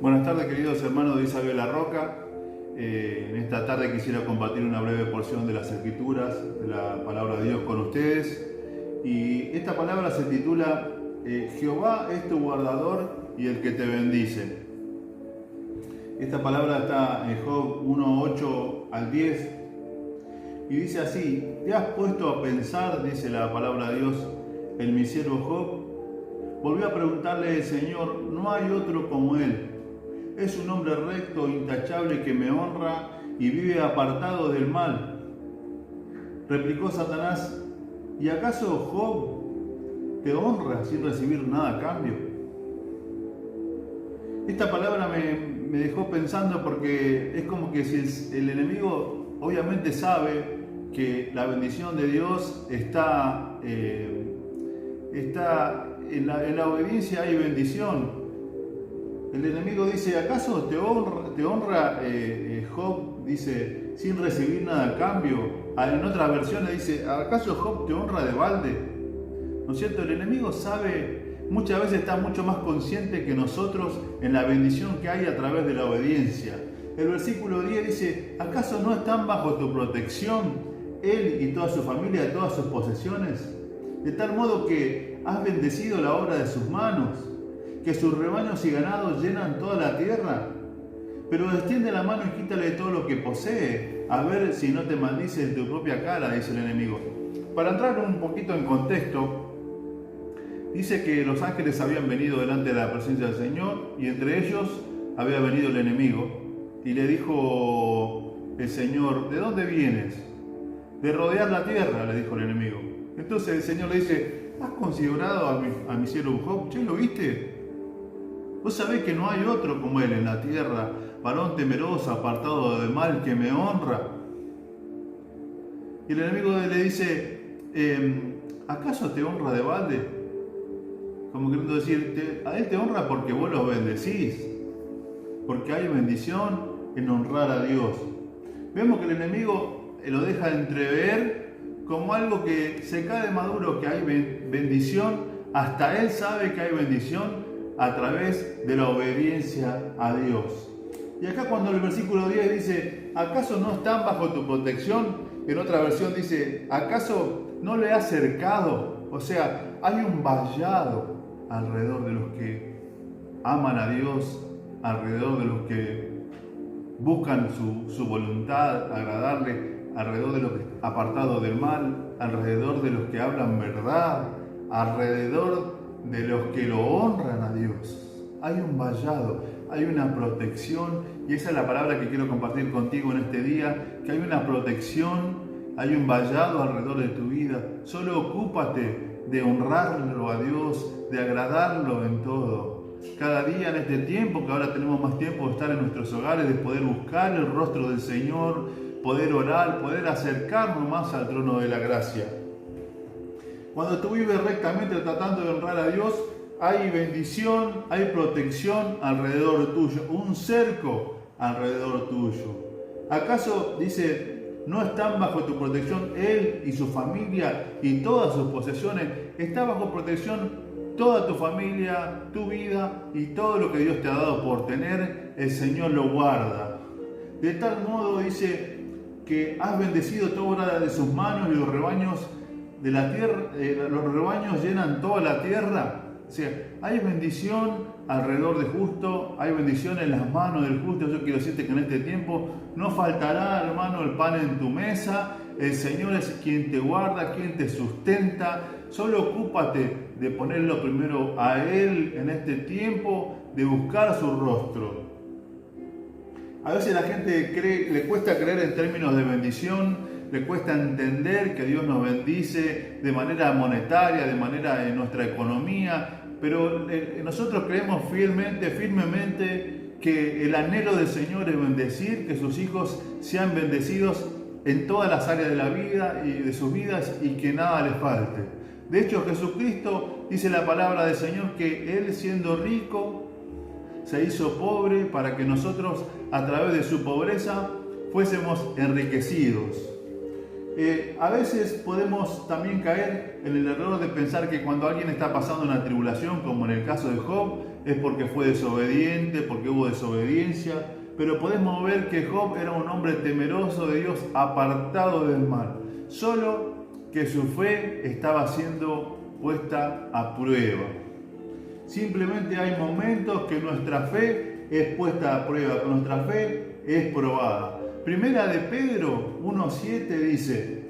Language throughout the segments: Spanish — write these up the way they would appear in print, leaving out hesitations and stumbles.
Buenas tardes, queridos hermanos de Isabel La Roca. En esta tarde quisiera compartir una breve porción de las Escrituras, de la palabra de Dios con ustedes. Y esta palabra se titula Jehová es tu guardador y el que te bendice. Esta palabra está en Job 1:8 al 10 y dice así: ¿te has puesto a pensar, dice la palabra de Dios, en mi siervo Job? Volvió a preguntarle el Señor: no hay otro como él. Es un hombre recto, intachable, que me honra y vive apartado del mal. Replicó Satanás: ¿y acaso Job te honra sin recibir nada a cambio? Esta palabra me dejó pensando, porque es como que si el enemigo obviamente sabe que la bendición de Dios está en la obediencia. Hay bendición. El enemigo dice: ¿acaso te honra Job? Dice, sin recibir nada a cambio. En otras versiones dice: ¿acaso Job te honra de balde? ¿No es cierto? El enemigo sabe, muchas veces está mucho más consciente que nosotros en la bendición que hay a través de la obediencia. El versículo 10 dice: ¿acaso no están bajo tu protección él y toda su familia, todas sus posesiones? De tal modo que has bendecido la obra de sus manos, que sus rebaños y ganados llenan toda la tierra. Pero extiende la mano y quítale todo lo que posee, a ver si no te maldice en tu propia cara, dice el enemigo. Para entrar un poquito en contexto, dice que los ángeles habían venido delante de la presencia del Señor, y entre ellos había venido el enemigo, y le dijo el Señor: ¿de dónde vienes? De rodear la tierra, le dijo el enemigo. Entonces el Señor le dice: ¿has considerado a mi siervo Job? ¿Che, lo viste? Vos sabés que no hay otro como él en la tierra, varón temeroso, apartado del mal, que me honra. Y el enemigo le dice: ¿acaso te honra de balde? Como queriendo decir, a él te honra porque vos lo bendecís, porque hay bendición en honrar a Dios. Vemos que el enemigo lo deja entrever como algo que se cae de maduro, que hay bendición. Hasta él sabe que hay bendición a través de la obediencia a Dios. Y acá, cuando el versículo 10 dice: ¿acaso no están bajo tu protección? En otra versión dice: ¿acaso no le has cercado? O sea, hay un vallado alrededor de los que aman a Dios, alrededor de los que buscan su voluntad, agradarle, alrededor de los que están apartados del mal, alrededor de los que hablan verdad, alrededor de los que lo honran a Dios. Hay un vallado, hay una protección, y esa es la palabra que quiero compartir contigo en este día: que hay una protección, hay un vallado alrededor de tu vida. Solo ocúpate de honrarlo a Dios, de agradarlo en todo. Cada día, en este tiempo, que ahora tenemos más tiempo de estar en nuestros hogares, de poder buscar el rostro del Señor, poder orar, poder acercarnos más al trono de la gracia. Cuando tú vives rectamente tratando de honrar a Dios, hay bendición, hay protección alrededor tuyo, un cerco alrededor tuyo. ¿Acaso, dice, no están bajo tu protección él y su familia y todas sus posesiones? Está bajo protección toda tu familia, tu vida y todo lo que Dios te ha dado por tener. El Señor lo guarda. De tal modo, dice, que has bendecido toda obra de sus manos, y los rebaños de la tierra, los rebaños llenan toda la tierra. O sea, hay bendición alrededor del justo, hay bendición en las manos del justo. Yo quiero decirte que en este tiempo no faltará, hermano, el pan en tu mesa. El Señor es quien te guarda, quien te sustenta. Solo ocúpate de ponerlo primero a Él en este tiempo, de buscar su rostro. A veces la gente le cuesta creer en términos de bendición, le cuesta entender que Dios nos bendice de manera monetaria, de manera en nuestra economía, pero nosotros creemos firmemente que el anhelo del Señor es bendecir, que sus hijos sean bendecidos en todas las áreas de la vida y de sus vidas, y que nada les falte. De hecho, Jesucristo, dice la palabra del Señor, que Él, siendo rico, se hizo pobre para que nosotros, a través de su pobreza, fuésemos enriquecidos. A veces podemos también caer en el error de pensar que cuando alguien está pasando una tribulación, como en el caso de Job, es porque fue desobediente, porque hubo desobediencia, pero podemos ver que Job era un hombre temeroso de Dios, apartado del mal, solo que su fe estaba siendo puesta a prueba. Simplemente hay momentos que nuestra fe es puesta a prueba, que nuestra fe es probada. Primera de Pedro 1:7 dice: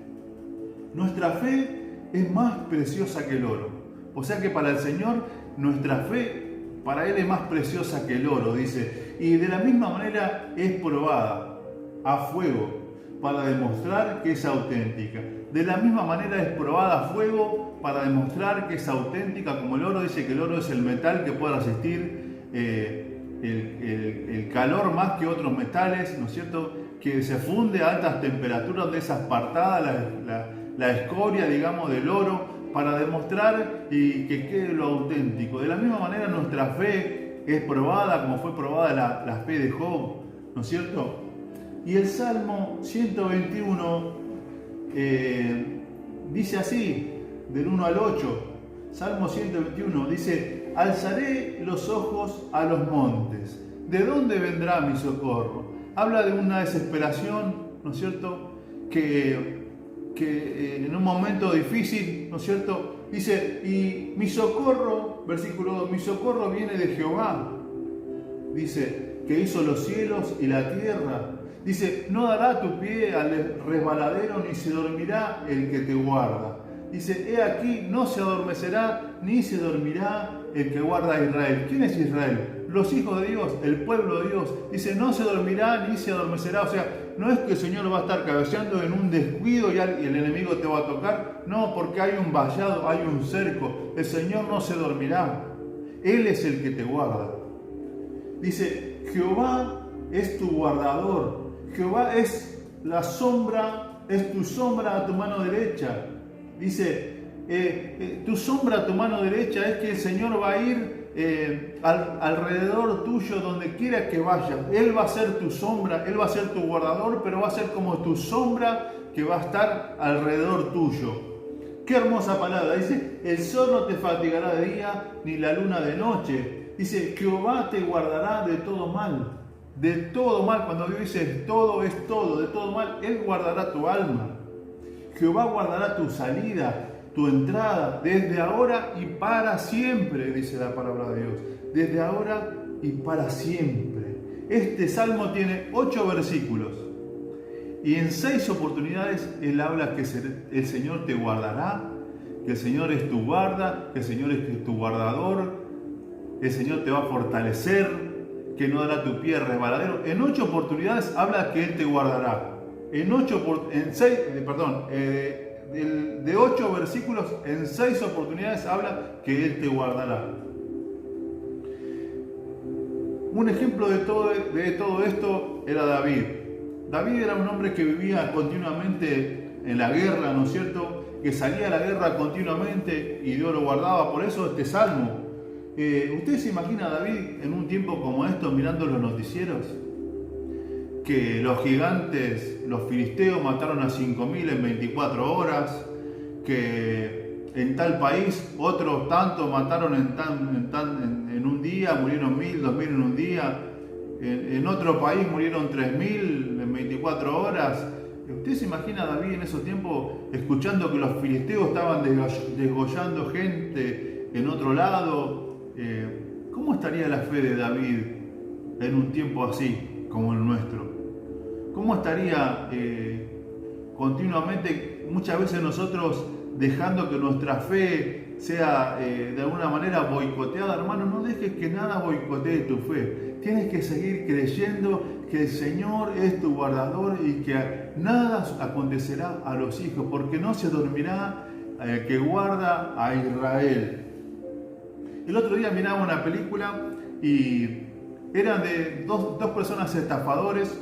nuestra fe es más preciosa que el oro. O sea que para el Señor nuestra fe, para Él es más preciosa que el oro, dice. Y de la misma manera es probada a fuego para demostrar que es auténtica. De la misma manera es probada a fuego para demostrar que es auténtica, como el oro. Dice que el oro es el metal que puede resistir el calor más que otros metales, ¿no es cierto? Que se funde a altas temperaturas, donde es apartada la escoria, digamos, del oro, para demostrar y que quede lo auténtico. De la misma manera nuestra fe es probada, como fue probada la fe de Job, ¿no es cierto? Y el Salmo 121 dice así, del 1 al 8, Salmo 121, dice: alzaré los ojos a los montes, ¿de dónde vendrá mi socorro? Habla de una desesperación, ¿no es cierto?, que en un momento difícil, ¿no es cierto?, dice: y mi socorro, versículo 2, mi socorro viene de Jehová, dice, que hizo los cielos y la tierra. Dice: no dará tu pie al resbaladero, ni se dormirá el que te guarda. Dice: he aquí, no se adormecerá, ni se dormirá el que guarda a Israel. ¿Quién es Israel? Los hijos de Dios, el pueblo de Dios. Dice: no se dormirá, ni se adormecerá. O sea, no es que el Señor va a estar cabeceando en un descuido y el enemigo te va a tocar. No, porque hay un vallado, hay un cerco. El Señor no se dormirá. Él es el que te guarda. Dice: Jehová es tu guardador. Jehová es la sombra, es tu sombra a tu mano derecha. Dice: tu sombra a tu mano derecha es que el Señor va a ir alrededor tuyo donde quiera que vayas. Él va a ser tu sombra, Él va a ser tu guardador, pero va a ser como tu sombra que va a estar alrededor tuyo. Qué hermosa palabra. Dice: el sol no te fatigará de día, ni la luna de noche. Dice: Jehová te guardará de todo mal. De todo mal. Cuando Dios dice todo es todo, de todo mal, Él guardará tu alma. Jehová guardará tu salida, tu entrada, desde ahora y para siempre, dice la palabra de Dios. Desde ahora y para siempre. Este salmo tiene 8 versículos. Y en 6 oportunidades Él habla que el Señor te guardará, que el Señor es tu guarda, que el Señor es tu guardador, el Señor te va a fortalecer, que no dará tu pie resbaladero. En 8 oportunidades habla que Él te guardará. De 8 versículos, en 6 oportunidades habla que Él te guardará. Un ejemplo de todo esto era David. David era un hombre que vivía continuamente en la guerra, ¿no es cierto?, que salía a la guerra continuamente y Dios lo guardaba. Por eso este salmo. ¿Usted se imagina a David en un tiempo como esto mirando los noticieros? Que los gigantes, los filisteos mataron a 5.000 en 24 horas, que en tal país otros tantos mataron en un día, murieron 1.000, 2.000 en un día, en otro país murieron 3.000 en 24 horas. ¿Usted se imagina a David en esos tiempos escuchando que los filisteos estaban desgollando gente en otro lado? ¿Cómo estaría la fe de David en un tiempo así como el nuestro? ¿Cómo estaría continuamente, muchas veces nosotros dejando que nuestra fe sea de alguna manera boicoteada? Hermano, no dejes que nada boicotee tu fe. Tienes que seguir creyendo que el Señor es tu guardador y que nada acontecerá a los hijos, porque no se dormirá el que guarda a Israel. El otro día miraba una película y eran de dos personas estafadores,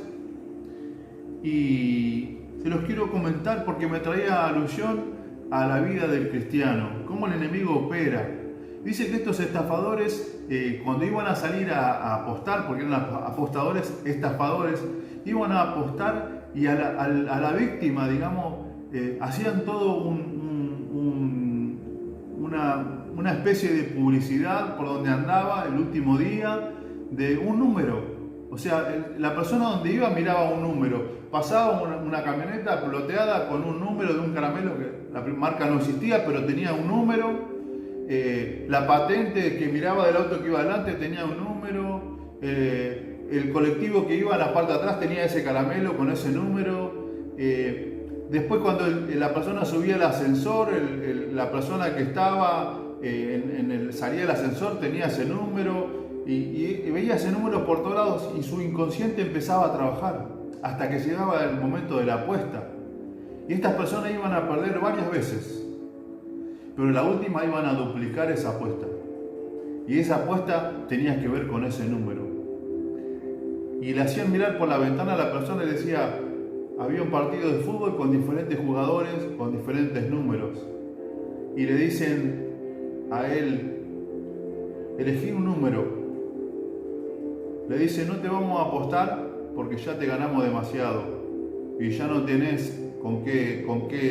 y se los quiero comentar porque me traía alusión a la vida del cristiano, cómo el enemigo opera. Dice que estos estafadores, cuando iban a salir a apostar, porque eran apostadores, estafadores, iban a apostar y a la víctima, digamos, hacían todo una especie de publicidad por donde andaba el último día de un número. O sea, la persona donde iba miraba un número. Pasaba una camioneta ploteada con un número de un caramelo que la marca no existía, pero tenía un número. La patente que miraba del auto que iba adelante tenía un número. El colectivo que iba a la parte de atrás tenía ese caramelo con ese número. Después cuando la persona subía al ascensor, la persona que estaba salía del ascensor tenía ese número. Y veía ese número por todos lados y su inconsciente empezaba a trabajar hasta que llegaba el momento de la apuesta. Y estas personas iban a perder varias veces, pero en la última iban a duplicar esa apuesta. Y esa apuesta tenía que ver con ese número. Y le hacían mirar por la ventana a la persona y decía, había un partido de fútbol con diferentes jugadores, con diferentes números. Y le dicen a él, elegí un número. Le dice, no te vamos a apostar porque ya te ganamos demasiado y ya no tenés con qué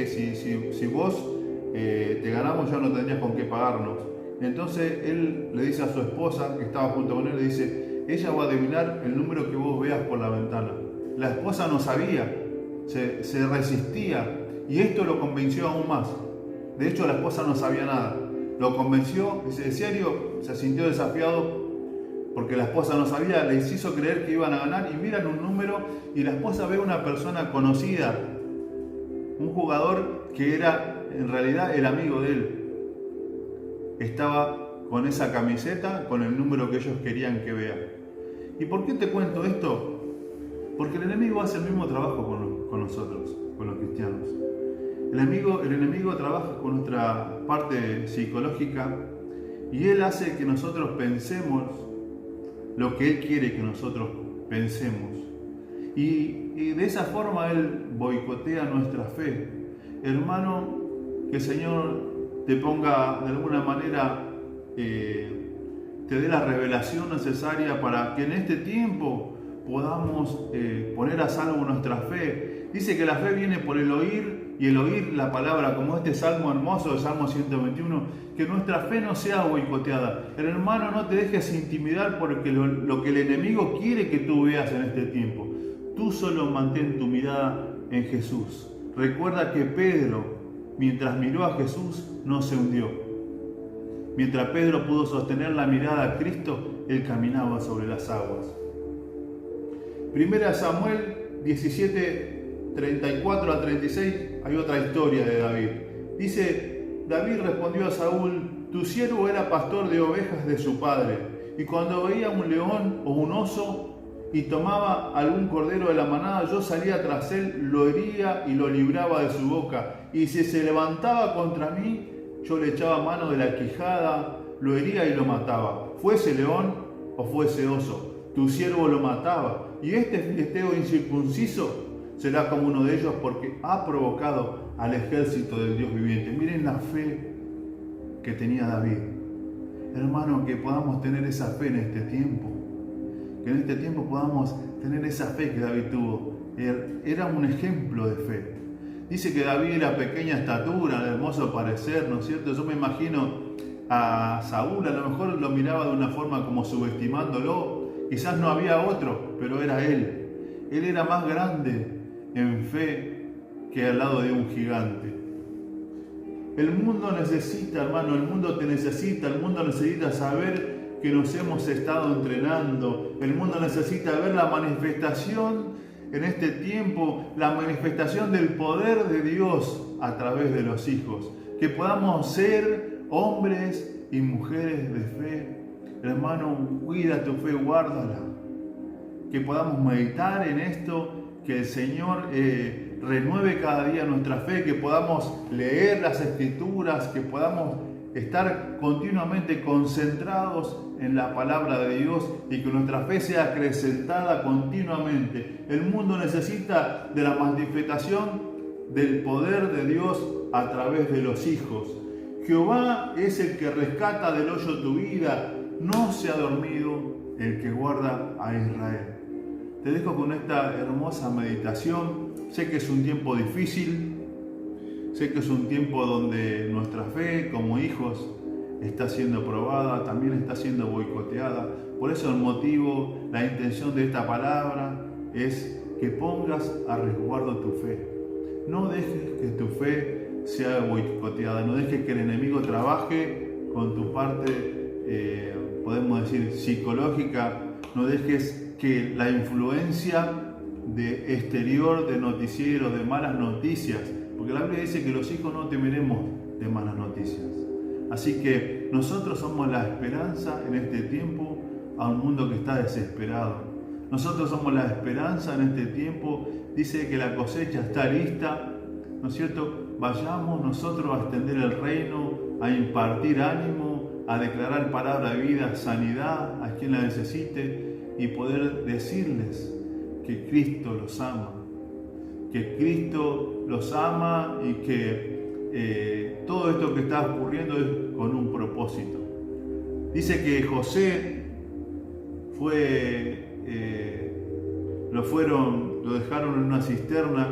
si vos te ganamos ya no tendrías con qué pagarnos. Entonces él le dice a su esposa que estaba junto con él, le dice, ella va a adivinar el número que vos veas por la ventana. La esposa no sabía, se resistía y esto lo convenció aún más. De hecho la esposa no sabía nada, lo convenció, dice, ¿en serio? Se sintió desafiado porque la esposa no sabía, les hizo creer que iban a ganar y miran un número y la esposa ve una persona conocida, un jugador que era en realidad el amigo de él. Estaba con esa camiseta, con el número que ellos querían que vea. ¿Y por qué te cuento esto? Porque el enemigo hace el mismo trabajo con nosotros, con los cristianos. El enemigo trabaja con nuestra parte psicológica y él hace que nosotros pensemos lo que él quiere que nosotros pensemos. Y de esa forma él boicotea nuestra fe. Hermano, que el Señor te ponga de alguna manera, te dé la revelación necesaria para que en este tiempo podamos poner a salvo nuestra fe. Dice que la fe viene por el oír y el oír la palabra, como este salmo hermoso, el Salmo 121, que nuestra fe no sea boicoteada. El hermano, no te dejes intimidar porque lo que el enemigo quiere que tú veas en este tiempo. Tú solo mantén tu mirada en Jesús. Recuerda que Pedro, mientras miró a Jesús, no se hundió. Mientras Pedro pudo sostener la mirada a Cristo, él caminaba sobre las aguas. Primera Samuel 17, 34 a 36, hay otra historia de David. Dice, David respondió a Saúl, tu siervo era pastor de ovejas de su padre, y cuando veía un león o un oso y tomaba algún cordero de la manada, yo salía tras él, lo hería y lo libraba de su boca, y si se levantaba contra mí, yo le echaba mano de la quijada, lo hería y lo mataba, fuese león o fuese oso, tu siervo lo mataba, y este filisteo incircunciso será como uno de ellos porque ha provocado al ejército del Dios viviente. Miren la fe que tenía David. Hermano, que podamos tener esa fe en este tiempo. Que en este tiempo podamos tener esa fe que David tuvo. Era un ejemplo de fe. Dice que David era pequeña estatura, de hermoso parecer, ¿no es cierto? Yo me imagino a Saúl, a lo mejor lo miraba de una forma como subestimándolo. Quizás no había otro, pero era él. Él era más grande en fe que al lado de un gigante. El mundo necesita, hermano, el mundo te necesita, el mundo necesita saber que nos hemos estado entrenando, el mundo necesita ver la manifestación en este tiempo, la manifestación del poder de Dios a través de los hijos, que podamos ser hombres y mujeres de fe. Hermano, cuida tu fe, guárdala, que podamos meditar en esto, que el Señor renueve cada día nuestra fe, que podamos leer las Escrituras, que podamos estar continuamente concentrados en la palabra de Dios y que nuestra fe sea acrecentada continuamente. El mundo necesita de la manifestación del poder de Dios a través de los hijos. Jehová es el que rescata del hoyo tu vida, no se ha dormido el que guarda a Israel. Te dejo con esta hermosa meditación. Sé que es un tiempo difícil, Sé que es un tiempo donde nuestra fe como hijos está siendo probada, también está siendo boicoteada. Por eso el motivo, la intención de esta palabra es que pongas a resguardo tu fe. No dejes que tu fe sea boicoteada, no dejes que el enemigo trabaje con tu parte, podemos decir, psicológica. No dejes que la influencia de exterior, de noticieros, de malas noticias, porque la Biblia dice que los hijos no temeremos de malas noticias. Así que nosotros somos la esperanza en este tiempo a un mundo que está desesperado. Nosotros somos la esperanza en este tiempo. Dice que la cosecha está lista, ¿no es cierto? Vayamos nosotros a extender el reino, a impartir ánimo, a declarar palabra de vida, sanidad a quien la necesite y poder decirles que Cristo los ama, que Cristo los ama y que todo esto que está ocurriendo es con un propósito. Dice que José lo dejaron en una cisterna,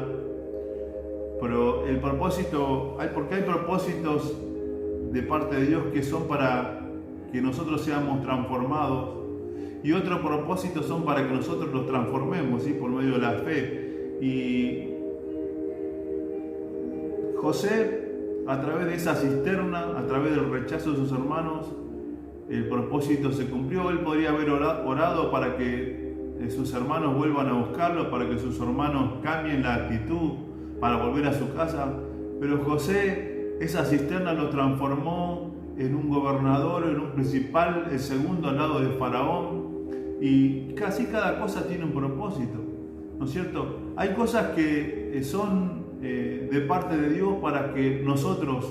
pero el propósito, porque hay propósitos de parte de Dios que son para que nosotros seamos transformados, y otros propósitos son para que nosotros los transformemos, ¿sí? Por medio de la fe. Y José, a través de esa cisterna, a través del rechazo de sus hermanos, el propósito se cumplió. Él podría haber orado para que sus hermanos vuelvan a buscarlo, para que sus hermanos cambien la actitud, para volver a su casa. Pero José, esa cisterna lo transformó en un gobernador, en un principal, el segundo al lado de Faraón. Y casi cada cosa tiene un propósito, ¿no es cierto? Hay cosas que son de parte de Dios para que nosotros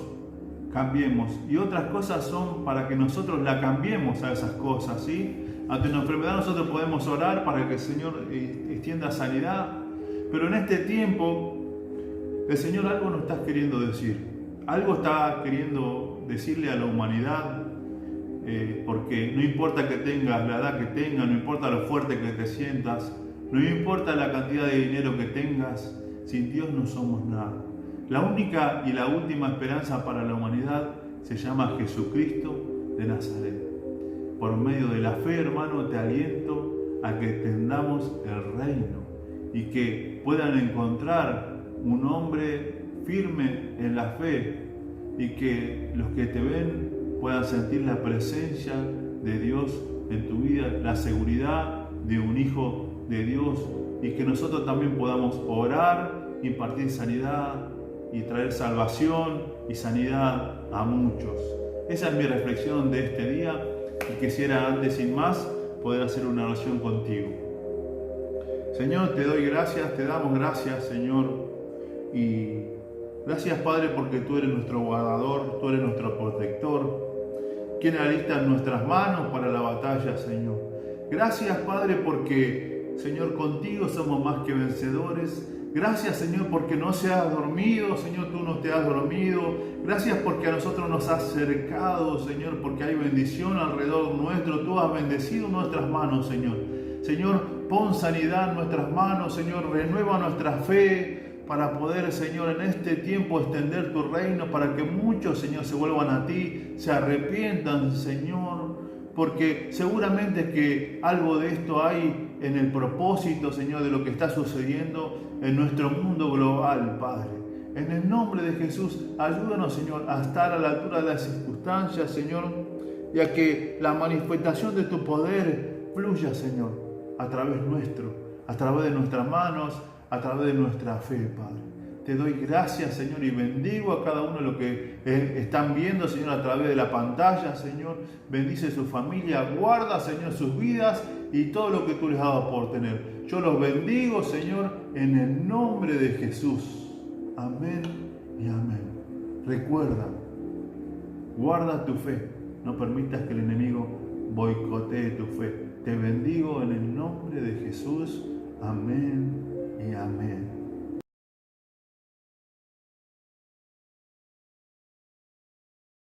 cambiemos, y otras cosas son para que nosotros la cambiemos a esas cosas, ¿sí? Ante una enfermedad nosotros podemos orar para que el Señor extienda sanidad, pero en este tiempo el Señor algo nos está queriendo decir, algo está queriendo decirle a la humanidad. Porque no importa que tengas la edad que tengas, no importa lo fuerte que te sientas, no importa la cantidad de dinero que tengas, sin Dios no somos nada. La única y la última esperanza para la humanidad se llama Jesucristo de Nazaret. Por medio de la fe, hermano, te aliento a que extendamos el reino y que puedan encontrar un hombre firme en la fe, y que los que te ven puedan sentir la presencia de Dios en tu vida, la seguridad de un hijo de Dios, y que nosotros también podamos orar, impartir sanidad y traer salvación y sanidad a muchos. Esa es mi reflexión de este día, y quisiera antes, sin más, poder hacer una oración contigo. Señor, te doy gracias, te damos gracias, Señor, y gracias, Padre, porque tú eres nuestro guardador, tú eres nuestro protector, quien alista nuestras manos para la batalla, Señor. Gracias, Padre, porque, Señor, contigo somos más que vencedores. Gracias, Señor, porque no se has dormido, Señor, tú no te has dormido. Gracias porque a nosotros nos has cercado, Señor, porque hay bendición alrededor nuestro. Tú has bendecido nuestras manos, Señor. Señor, pon sanidad en nuestras manos, Señor, renueva nuestra fe, para poder, Señor, en este tiempo extender tu reino, para que muchos, Señor, se vuelvan a ti, se arrepientan, Señor, porque seguramente que algo de esto hay en el propósito, Señor, de lo que está sucediendo en nuestro mundo global, Padre. En el nombre de Jesús, ayúdanos, Señor, a estar a la altura de las circunstancias, Señor, y a que la manifestación de tu poder fluya, Señor, a través nuestro, a través de nuestras manos, a través de nuestra fe, Padre. Te doy gracias, Señor, y bendigo a cada uno de los que están viendo, Señor, a través de la pantalla, Señor. Bendice su familia, guarda, Señor, sus vidas y todo lo que tú les has dado por tener. Yo los bendigo, Señor, en el nombre de Jesús. Amén y amén. Recuerda, guarda tu fe. No permitas que el enemigo boicotee tu fe. Te bendigo en el nombre de Jesús. Amén y amén.